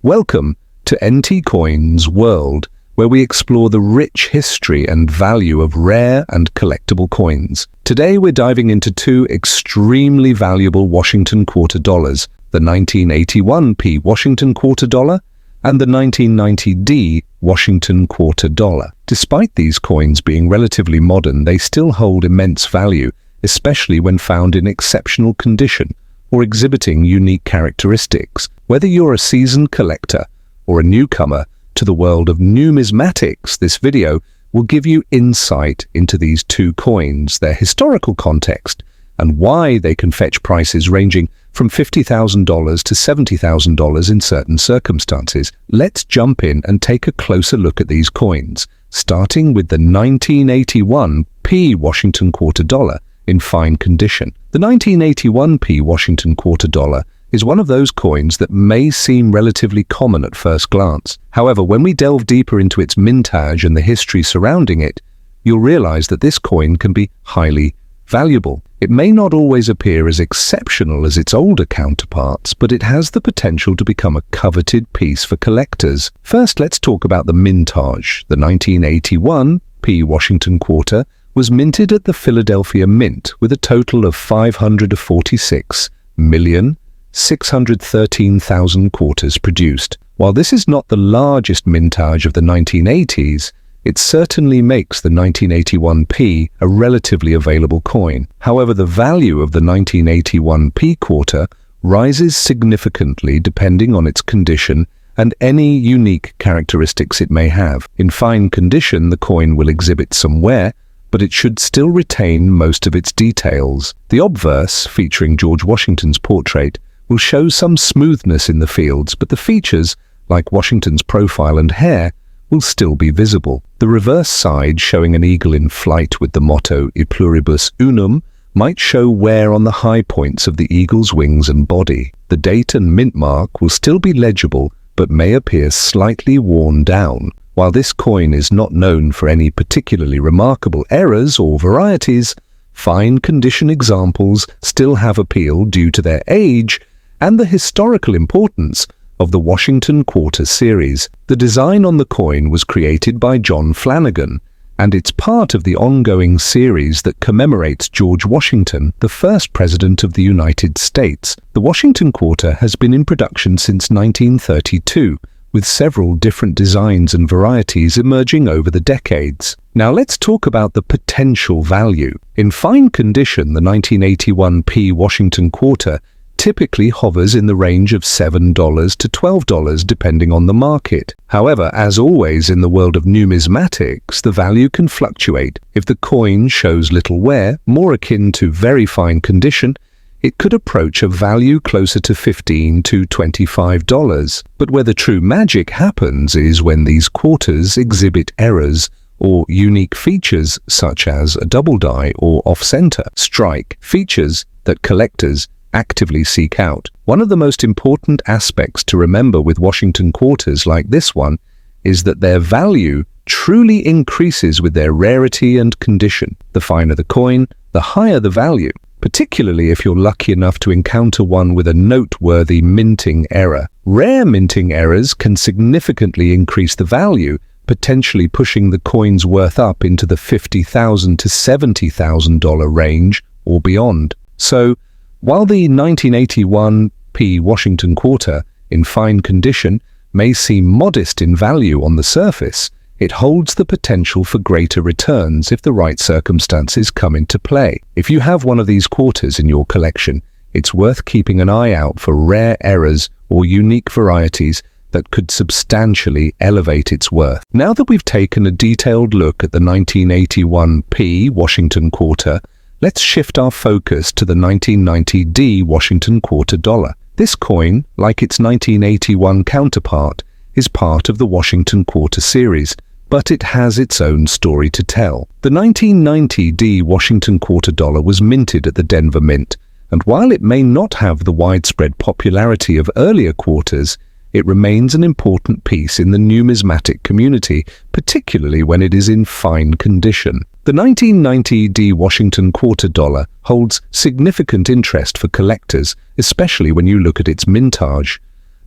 Welcome to NT Coins World, where we explore the rich history and value of rare and collectible coins. Today we're diving into two extremely valuable Washington quarter dollars, the 1981p Washington quarter dollar and the 1990D Washington quarter dollar. Despite these coins being relatively modern, they still hold immense value, especially when found in exceptional condition or exhibiting unique characteristics. Whether you're a seasoned collector or a newcomer to the world of numismatics, this video will give you insight into these two coins, their historical context, and why they can fetch prices ranging from $50,000 to $70,000 in certain circumstances. Let's jump in and take a closer look at these coins, starting with the 1981p Washington quarter dollar in fine condition. The 1981p Washington quarter dollar is one of those coins that may seem relatively common at first glance. However, when we delve deeper into its mintage and the history surrounding it, you'll realize that this coin can be highly valuable. It may not always appear as exceptional as its older counterparts, but it has the potential to become a coveted piece for collectors. First, let's talk about the mintage. The 1981p Washington quarter was minted at the Philadelphia Mint with a total of 546,613,000 quarters produced. While this is not the largest mintage of the 1980s, it certainly makes the 1981p a relatively available coin. However, the value of the 1981p quarter rises significantly depending on its condition and any unique characteristics it may have. In fine condition, the coin will exhibit some wear, but it should still retain most of its details. The obverse, featuring George Washington's portrait, will show some smoothness in the fields, but the features, like Washington's profile and hair, will still be visible. The reverse side, showing an eagle in flight with the motto E pluribus unum, might show wear on the high points of the eagle's wings and body. The date and mint mark will still be legible, but may appear slightly worn down. While this coin is not known for any particularly remarkable errors or varieties, fine condition examples still have appeal due to their age and the historical importance of the Washington Quarter series. The design on the coin was created by John Flanagan, and it's part of the ongoing series that commemorates George Washington, the first President of the United States. The Washington Quarter has been in production since 1932, with several different designs and varieties emerging over the decades. Now let's talk about the potential value. In fine condition, the 1981p Washington Quarter typically hovers in the range of $7 to $12 depending on the market. However, as always in the world of numismatics, the value can fluctuate. If the coin shows little wear, more akin to very fine condition, it could approach a value closer to $15 to $25. But where the true magic happens is when these quarters exhibit errors or unique features such as a double die or off-center strike, features that collectors actively seek out. One of the most important aspects to remember with Washington quarters like this one is that their value truly increases with their rarity and condition. The finer the coin, the higher the value, particularly if you're lucky enough to encounter one with a noteworthy minting error. Rare minting errors can significantly increase the value, potentially pushing the coin's worth up into the $50,000 to $70,000 range or beyond. So, while the 1981p Washington Quarter, in fine condition, may seem modest in value on the surface, it holds the potential for greater returns if the right circumstances come into play. If you have one of these quarters in your collection, it's worth keeping an eye out for rare errors or unique varieties that could substantially elevate its worth. Now that we've taken a detailed look at the 1981p Washington Quarter, let's shift our focus to the 1990D Washington quarter dollar. This coin, like its 1981 counterpart, is part of the Washington Quarter series, but it has its own story to tell. The 1990D Washington quarter dollar was minted at the Denver Mint, and while it may not have the widespread popularity of earlier quarters, it remains an important piece in the numismatic community, particularly when it is in fine condition. The 1990D Washington quarter dollar holds significant interest for collectors, especially when you look at its mintage.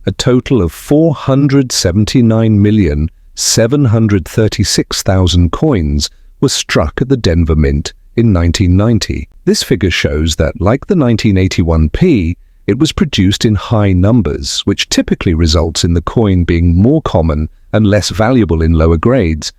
a total of 479,736,000 coins were struck at the Denver Mint in 1990. This figure shows that, like the 1981p, it was produced in high numbers, which typically results in the coin being more common and less valuable in lower grades.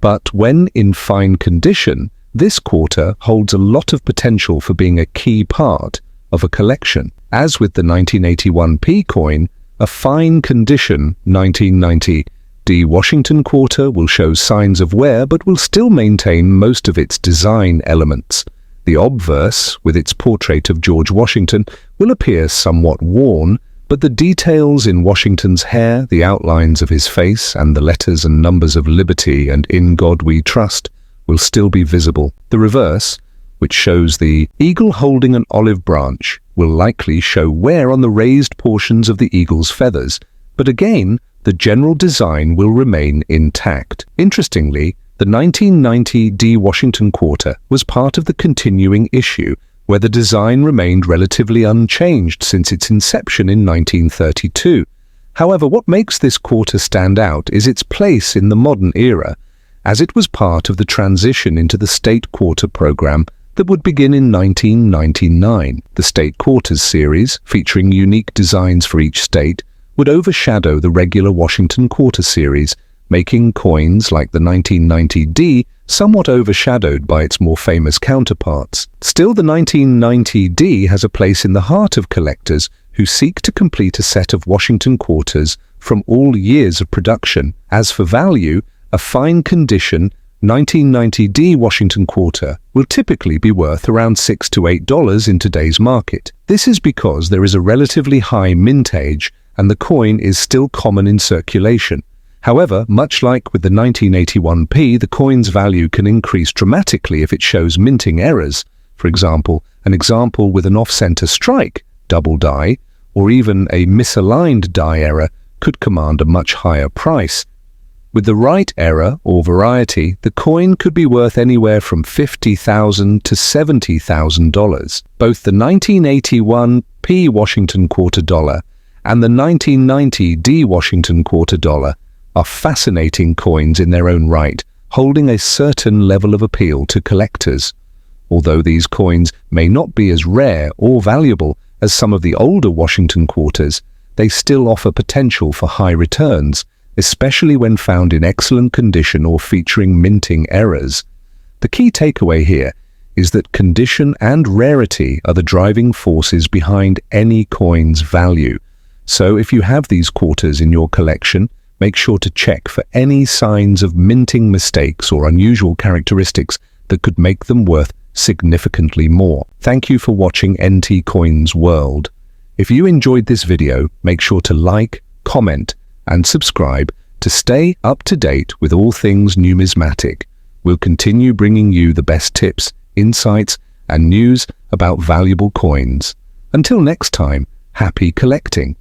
But when in fine condition, this quarter holds a lot of potential for being a key part of a collection. As with the 1981p coin, a fine condition 1990 D Washington quarter will show signs of wear but will still maintain most of its design elements. The obverse, with its portrait of George Washington, will appear somewhat worn, but the details in Washington's hair, the outlines of his face, and the letters and numbers of Liberty and In God We Trust will still be visible. The reverse, which shows the eagle holding an olive branch, will likely show wear on the raised portions of the eagle's feathers, but again, the general design will remain intact. Interestingly, the 1990 D Washington quarter was part of the continuing issue, where the design remained relatively unchanged since its inception in 1932. However, what makes this quarter stand out is its place in the modern era, as it was part of the transition into the state quarter program that would begin in 1999. The State Quarters series, featuring unique designs for each state, would overshadow the regular Washington Quarter series, making coins like the 1990D somewhat overshadowed by its more famous counterparts. Still, the 1990D has a place in the heart of collectors who seek to complete a set of Washington Quarters from all years of production. As for value, a fine condition 1990D Washington Quarter will typically be worth around $6 to $8 in today's market. This is because there is a relatively high mint age and the coin is still common in circulation. However, much like with the 1981p, the coin's value can increase dramatically if it shows minting errors. For example, an example with an off-center strike, double die, or even a misaligned die error could command a much higher price. With the right error or variety, the coin could be worth anywhere from $50,000 to $70,000. Both the 1981p Washington Quarter Dollar and the 1990D Washington Quarter Dollar are fascinating coins in their own right, holding a certain level of appeal to collectors. Although these coins may not be as rare or valuable as some of the older Washington Quarters, they still offer potential for high returns, especially when found in excellent condition or featuring minting errors. The key takeaway here is that condition and rarity are the driving forces behind any coin's value. So if you have these quarters in your collection, make sure to check for any signs of minting mistakes or unusual characteristics that could make them worth significantly more. Thank you for watching NT Coins World. If you enjoyed this video, make sure to like, comment, and subscribe to stay up to date with all things numismatic. We'll continue bringing you the best tips, insights, and news about valuable coins. Until next time, happy collecting.